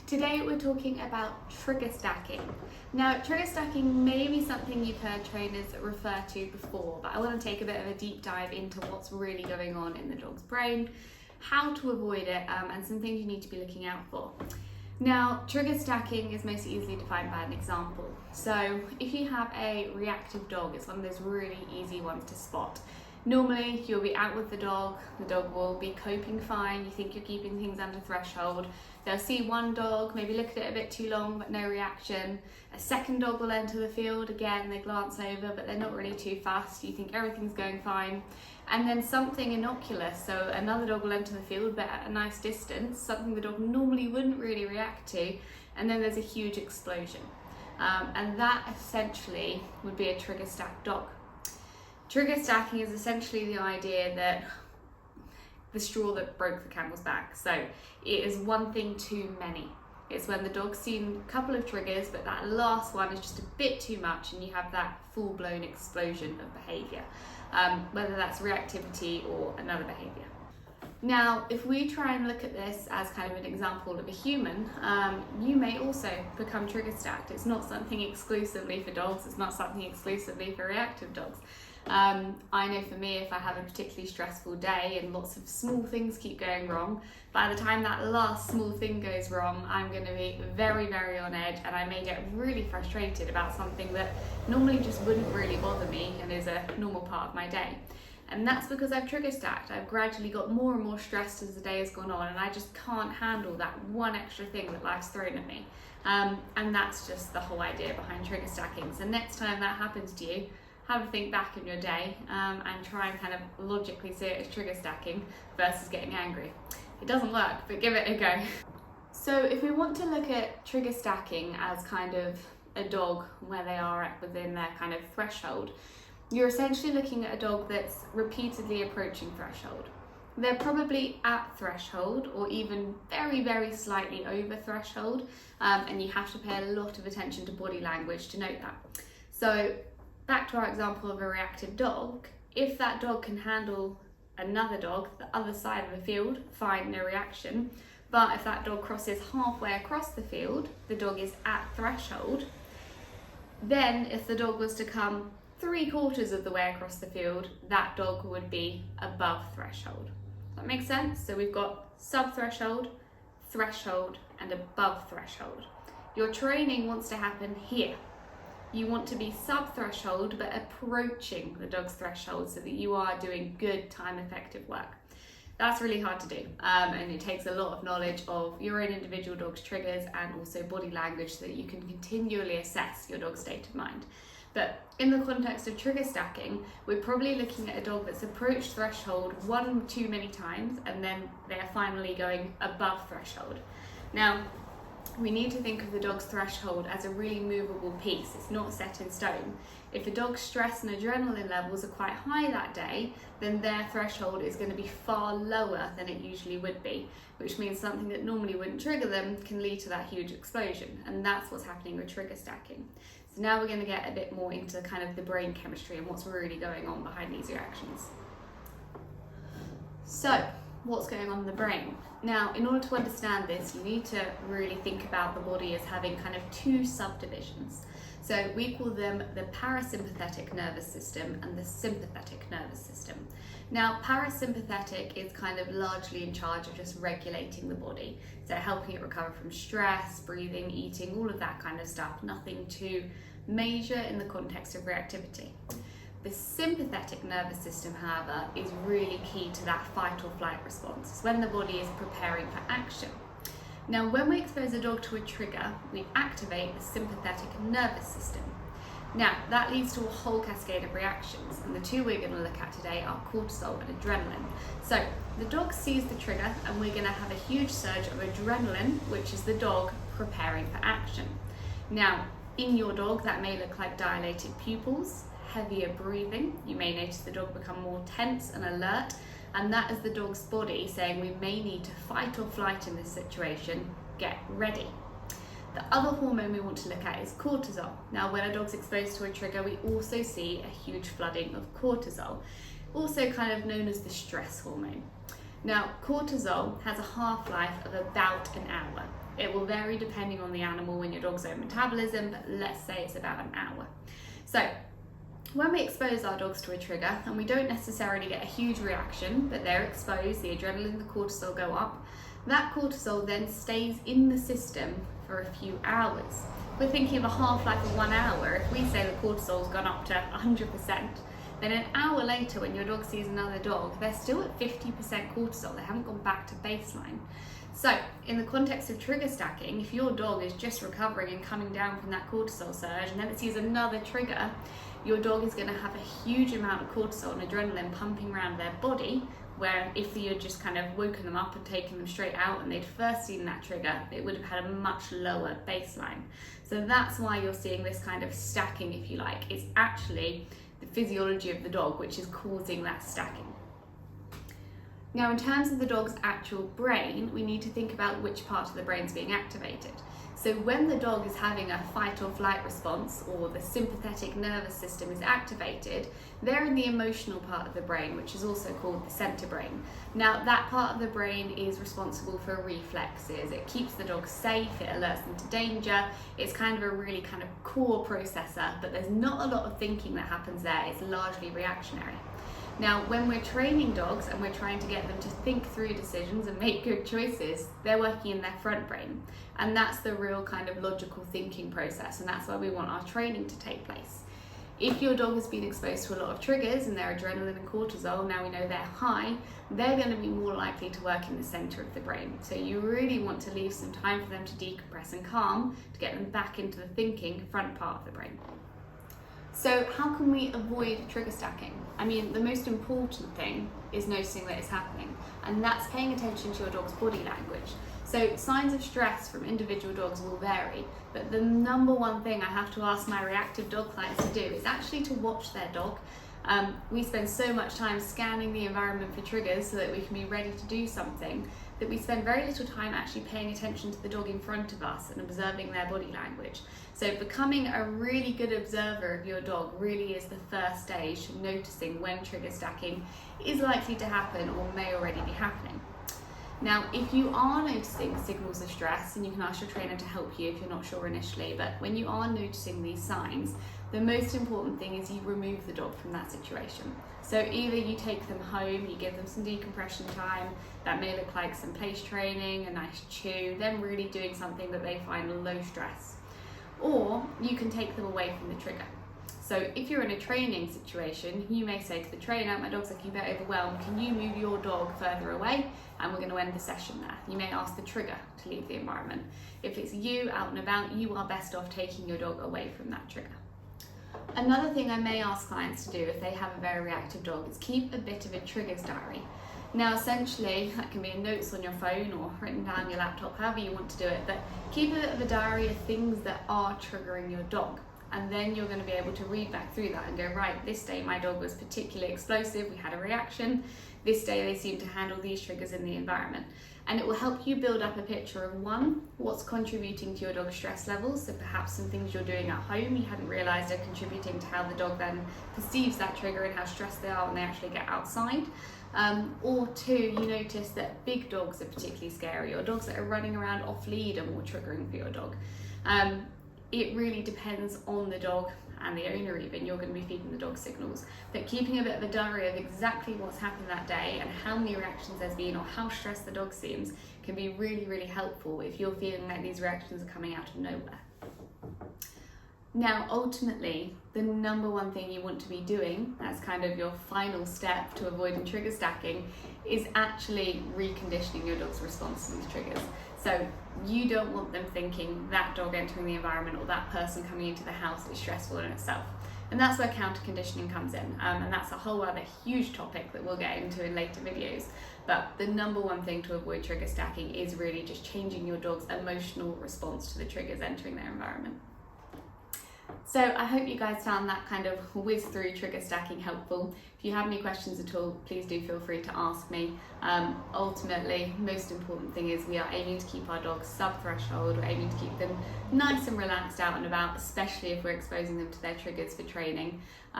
Today we're talking about trigger stacking. Now, trigger stacking may be something you've heard trainers refer to before, but I want to take a bit of a deep dive into what's really going on in the dog's brain, how to avoid it, and some things you need to be looking out for. Now, trigger stacking is most easily defined by an example. So if you have a reactive dog, it's one of those really easy ones to spot. Normally, you'll be out with the dog will be coping fine, you think you're keeping things under threshold. They'll see one dog, maybe look at it a bit too long, but no reaction. A second dog will enter the field, again, they glance over, but they're not really too fast. You think everything's going fine. And then something innocuous, so another dog will enter the field, but at a nice distance, something the dog normally wouldn't really react to, and then there's a huge explosion. And that essentially would be a trigger stacked dog. Trigger stacking is essentially the idea that the straw that broke the camel's back. So it is one thing too many. It's when the dog's seen a couple of triggers, but that last one is just a bit too much and you have that full-blown explosion of behaviour, whether that's reactivity or another behaviour. Now, if we try and look at this as kind of an example of a human, you may also become trigger stacked. It's not something exclusively for dogs, it's not something exclusively for reactive dogs. I know for me, if I have a particularly stressful day and lots of small things keep going wrong, by the time that last small thing goes wrong, I'm going to be very, very on edge, and I may get really frustrated about something that normally just wouldn't really bother me and is a normal part of my day. And that's because I've trigger stacked. I've gradually got more and more stressed as the day has gone on, and I just can't handle that one extra thing that life's thrown at me. And that's just the whole idea behind trigger stacking. So next time that happens to you, have a think back in your day and try and kind of logically see it as trigger stacking versus getting angry. It doesn't work, but give it a go. So if we want to look at trigger stacking as kind of a dog where they are within their kind of threshold, you're essentially looking at a dog that's repeatedly approaching threshold. They're probably at threshold or even very, very slightly over threshold, and you have to pay a lot of attention to body language to note that. So back to our example of a reactive dog, if that dog can handle another dog, the other side of the field, fine, no reaction. But if that dog crosses halfway across the field, the dog is at threshold. Then if the dog was to come 3/4 of the way across the field, that dog would be above threshold. Does that make sense? So we've got sub-threshold, threshold, and above threshold. Your training wants to happen here. You want to be sub-threshold but approaching the dog's threshold so that you are doing good time-effective work. That's really hard to do, and it takes a lot of knowledge of your own individual dog's triggers and also body language so that you can continually assess your dog's state of mind. But in the context of trigger stacking, we're probably looking at a dog that's approached threshold one too many times and then they're finally going above threshold. Now, we need to think of the dog's threshold as a really movable piece. It's not set in stone. If the dog's stress and adrenaline levels are quite high that day, then their threshold is going to be far lower than it usually would be, which means something that normally wouldn't trigger them can lead to that huge explosion. And that's what's happening with trigger stacking. So now we're going to get a bit more into kind of the brain chemistry and what's really going on behind these reactions. So, what's going on in the brain? Now, in order to understand this, you need to really think about the body as having kind of two subdivisions. So we call them the parasympathetic nervous system and the sympathetic nervous system. Now, parasympathetic is kind of largely in charge of just regulating the body, so helping it recover from stress, breathing, eating, all of that kind of stuff, nothing too major in the context of reactivity. The sympathetic nervous system, however, is really key to that fight or flight response. It's when the body is preparing for action. Now, when we expose a dog to a trigger, we activate the sympathetic nervous system. Now, that leads to a whole cascade of reactions, and the two we're going to look at today are cortisol and adrenaline. So, the dog sees the trigger, and we're going to have a huge surge of adrenaline, which is the dog preparing for action. Now, in your dog, that may look like dilated pupils, heavier breathing. You may notice the dog become more tense and alert, and that is the dog's body saying we may need to fight or flight in this situation, get ready. The other hormone we want to look at is cortisol. Now, when a dog's exposed to a trigger, we also see a huge flooding of cortisol, also kind of known as the stress hormone. Now, cortisol has a half-life of about an hour. It will vary depending on the animal and your dog's own metabolism, but let's say it's about an hour. So when we expose our dogs to a trigger, and we don't necessarily get a huge reaction, but they're exposed, the adrenaline and the cortisol go up, that cortisol then stays in the system for a few hours. We're thinking of a half-life of 1 hour. If we say the cortisol's gone up to 100%, then an hour later when your dog sees another dog, they're still at 50% cortisol. They haven't gone back to baseline. So in the context of trigger stacking, if your dog is just recovering and coming down from that cortisol surge and then it sees another trigger, your dog is going to have a huge amount of cortisol and adrenaline pumping around their body, where if you had just kind of woken them up and taken them straight out and they'd first seen that trigger, it would have had a much lower baseline. So that's why you're seeing this kind of stacking, if you like. It's actually the physiology of the dog which is causing that stacking. Now, in terms of the dog's actual brain, we need to think about which part of the brain is being activated. So when the dog is having a fight or flight response, or the sympathetic nervous system is activated, they're in the emotional part of the brain, which is also called the center brain. Now, that part of the brain is responsible for reflexes. It keeps the dog safe, it alerts them to danger. It's kind of a really kind of core processor, but there's not a lot of thinking that happens there. It's largely reactionary. Now, when we're training dogs and we're trying to get them to think through decisions and make good choices, they're working in their front brain. And that's the real kind of logical thinking process, and that's why we want our training to take place. If your dog has been exposed to a lot of triggers and their adrenaline and cortisol, now we know they're high, they're going to be more likely to work in the center of the brain. So you really want to leave some time for them to decompress and calm to get them back into the thinking front part of the brain. So how can we avoid trigger stacking? I mean, the most important thing is noticing that it's happening, and that's paying attention to your dog's body language. So signs of stress from individual dogs will vary, but the number one thing I have to ask my reactive dog clients to do is actually to watch their dog. We spend so much time scanning the environment for triggers so that we can be ready to do something, that we spend very little time actually paying attention to the dog in front of us and observing their body language. So becoming a really good observer of your dog really is the first stage to noticing when trigger stacking is likely to happen or may already be happening. Now, if you are noticing signals of stress, and you can ask your trainer to help you if you're not sure initially, but when you are noticing these signs, the most important thing is you remove the dog from that situation. So either you take them home, you give them some decompression time, that may look like some place training, a nice chew, them really doing something that they find low stress. Or you can take them away from the trigger. So if you're in a training situation, you may say to the trainer, my dog's looking a bit overwhelmed, can you move your dog further away? And we're going to end the session there. You may ask the trigger to leave the environment. If it's you out and about, you are best off taking your dog away from that trigger. Another thing I may ask clients to do if they have a very reactive dog is keep a bit of a triggers diary. Now, essentially, that can be in notes on your phone or written down on your laptop, however you want to do it, but keep a bit of a diary of things that are triggering your dog. And then you're going to be able to read back through that and go, right, this day my dog was particularly explosive, we had a reaction. This day they seem to handle these triggers in the environment. And it will help you build up a picture of, one, what's contributing to your dog's stress levels. So perhaps some things you're doing at home you hadn't realised are contributing to how the dog then perceives that trigger and how stressed they are when they actually get outside. Or two, you notice that big dogs are particularly scary, or dogs that are running around off lead are more triggering for your dog. It really depends on the dog and the owner even. You're going to be feeding the dog signals. But keeping a bit of a diary of exactly what's happened that day and how many reactions there's been or how stressed the dog seems can be really, really helpful if you're feeling like these reactions are coming out of nowhere. Now, ultimately, the number one thing you want to be doing as kind of your final step to avoiding trigger stacking is actually reconditioning your dog's response to these triggers. So you don't want them thinking that dog entering the environment or that person coming into the house is stressful in itself. And that's where counter conditioning comes in. And that's a whole other huge topic that we'll get into in later videos. But the number one thing to avoid trigger stacking is really just changing your dog's emotional response to the triggers entering their environment. So I hope you guys found that kind of whiz through trigger stacking helpful. If you have any questions at all, please do feel free to ask me. Ultimately, most important thing is we are aiming to keep our dogs sub-threshold. We're aiming to keep them nice and relaxed out and about, especially if we're exposing them to their triggers for training.